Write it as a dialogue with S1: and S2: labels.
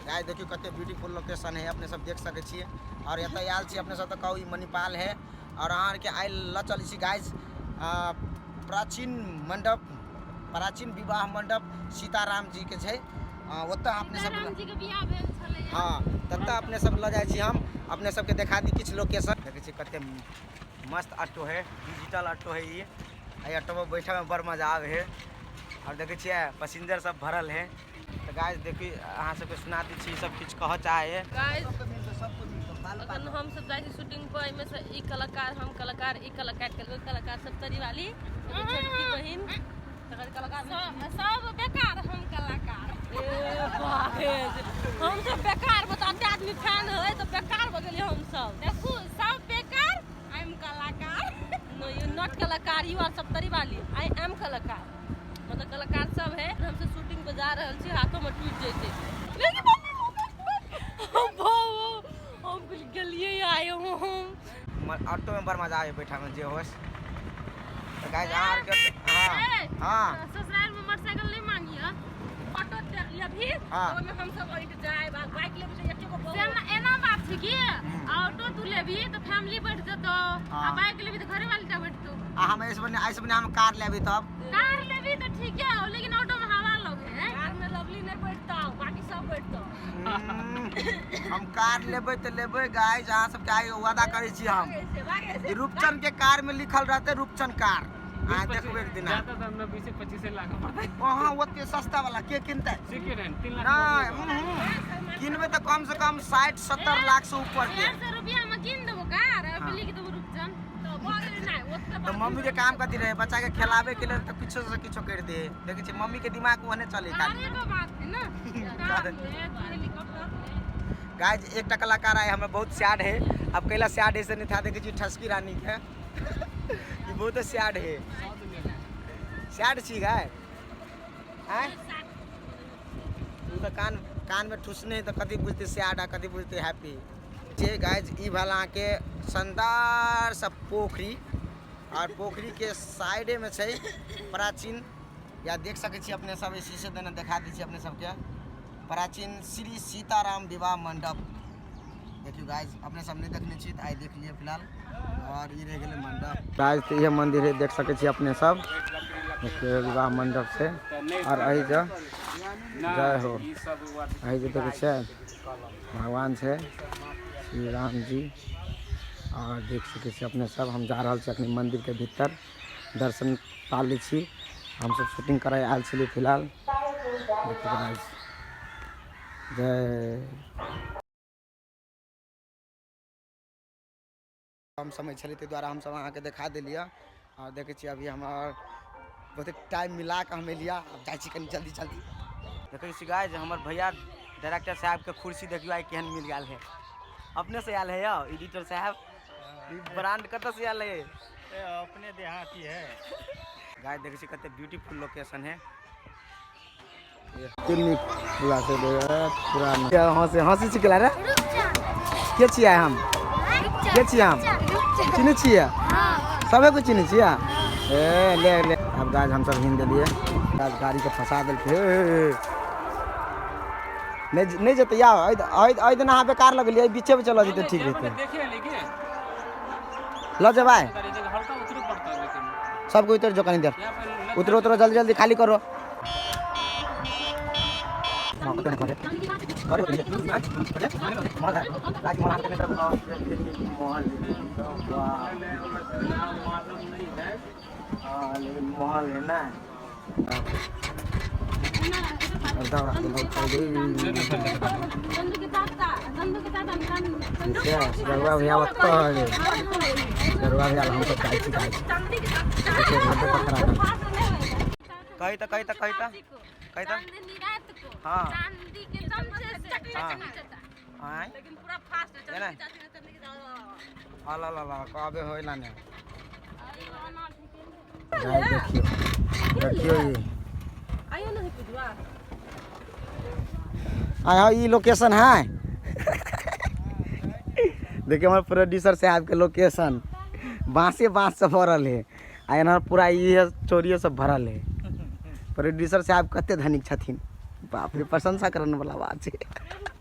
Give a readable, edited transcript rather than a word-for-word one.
S1: गाय देखियो कते beautiful location है, अपने सब देख सके छी। और एत आयल छी अपने सब कहू मणिपाल है और अहाँ के आइ ल चल छी गाइज प्राचीन मंडप, प्राचीन विवाह मंडप सीताराम जी के छै। ओत अपने सब हाँ तत अपने सब ल जाए छी हम, अपने सबके देखा दी किछ लोकेशन। देखे छी कते मस्त ऑटो है, डिजिटल ऑटो है ये। ऑटो में बैठे में बड़ मजा आवे है और देखे छिए पैसेंजर सब भरल है। तो गाइस देखी अहाँ सबके सुना दी छी सब कुछ कह चाहे
S2: गाइस अखन हम सब जाई छी शूटिंग पर, एमे से ई कलाकार हम कलाकार, ई कलाकार के कलाकार सब तरी वाली छोटकी बहिन तकर कलाकार सब बेकार, हम कलाकार ए बाहे हम सब बेकार। बताते आदमी फैन है तो बेकार हो गेली हम सब। देखू सब बेकार, आई एम कलाकार। नो यू नॉट कलाकार, यू आर सब तरी वाली, आई एम कलाकार। मतलब कलाकार सब है, हम सब शूटिंग पे जा रहल छी, हाथों में टूट जैते लेकिन हम गलिए आए हम
S1: ऑटो में बड़ मजा आवे बैठा में जे होस। तो गाइस आर के हां
S2: ससुराल में मोटरसाइकिल नहीं मांगिया, ऑटो लेभी ओमे हम सब बैठ जाए, बाइक लेबे तो एके गो से एना बात छै कि ऑटो तू लेभी तो फैमिली बैठ जतो, आ बाइक लेभी तो घरे वाले टा बैठतो।
S1: हम ऐसे बने हम कार लेबी तब
S2: कार लेभी तो ठीक है, लेकिन ऑटो में हवा लगे है, कार में लवली नहीं बैठता, बाकी सब बैठतो।
S1: हम कार लेबे तो लेबे गाइस, अहाँ सब के वादा करे छी हम। रूपचंद के कार में लिखल रहते रूपचंद कार, आ देखबे एक दिन
S3: ज्यादा दाम में 20-25 लाख पड़ता है।
S1: वहां ओते सस्ता वाला के किनते
S3: सेकंड हैंड 3 लाख
S1: ना किनबे तो कम से कम 60-70 लाख से ऊपर के।
S2: 100 रुपया में किन देबो कार, अब लिख देबो रूपचंद तो बोले नहीं ओते।
S1: तो मम्मी के काम करती रहे, बच्चा के खिलावे के लिए तो किछो से किछो कर दे। देखे छी मम्मी के दिमाग ओहने चले खाली।
S2: अरे तो बात है ना
S1: गाइस एक कलाकार आए हमें बहुत सैड है। अब कैला सैड ऐसे नहीं था, देखे छी ठसकी रानी के ये बहुत सैड है, सैड छी गाय हैं तू तो कान में ठुसने तो कभी बुझते सैड आ कभी बुझते हैप्पी जे। गाइस ई भला के शानदार सब पोखरी, और पोखरी के साइडे में छै प्राचीन, या देख सके छी अपने सब शीशे देने दिखा दी छी अपने सबके प्राचीन श्री सीताराम विवाह मंडप। देखियो गाइस अपने सब नहीं देखने छी आई देख लिए फिलहाल। और ये रह गए मंडप गाइस, तो ये मंदिर है देख सके छी अपने सब विवाह मंडप से। और अही जय हो अही जो देखे छै भगवान छै श्री राम जी। और देख सके छी अपने सब हम जा रहल छी अपने मंदिर के भीतर, दर्शन पा ली छी। हम सब शूटिंग करे आयल छी फिलहाल। जय हम समय छे ते द्वारा हम सब अहाँ के दिखा दिलिया। और देखे छी अभी हमार बहुत टाइम मिला के हम एलिया, अब जाए छी कनी जल्दी जल्दी। देखे छी गाइस हमर भैया डायरेक्टर साहब के कुर्सी देखियो आई केहन मिल गया है। अपने से आयल है या एडिटर साहब, ब्रांड कत से आयल है?
S3: अपने देहाती है।
S1: गाइस देखे छी कते ब्यूटीफुल लोकेशन है। पूरा से पूरा हंसी चिकला रे के छियै हम, के छियै हम चिन्ह छियै सबे को चिन्ह छियै। ए ले ले अब गाइस हम सब हिंद दिए गाड़ी के फंसा देल पे नहीं जते या आई दिन अहाँ बेकार लगलिए बीचे में चलो जते ठीक रहते ल जे भाई सबको उतर जो कहीं देर उतरो उतरो जल्दी जल्दी खाली करो। महल है ना हाँ लेकिन पूरा फास्ट है ना ला कबे होइला ने। देखियो ये
S2: आयो नहीं पुजवा
S1: आया ये लोकेशन है। देखिए हमारे प्रोड्यूसर साहब के लोकेशन बाँसे बाँस से भरल है, आ पूरा ये चोरियों सब भरल है। प्रोड्यूसर साहब कते धनिक छथिन बाप रे प्रशंसा करने वाला बात है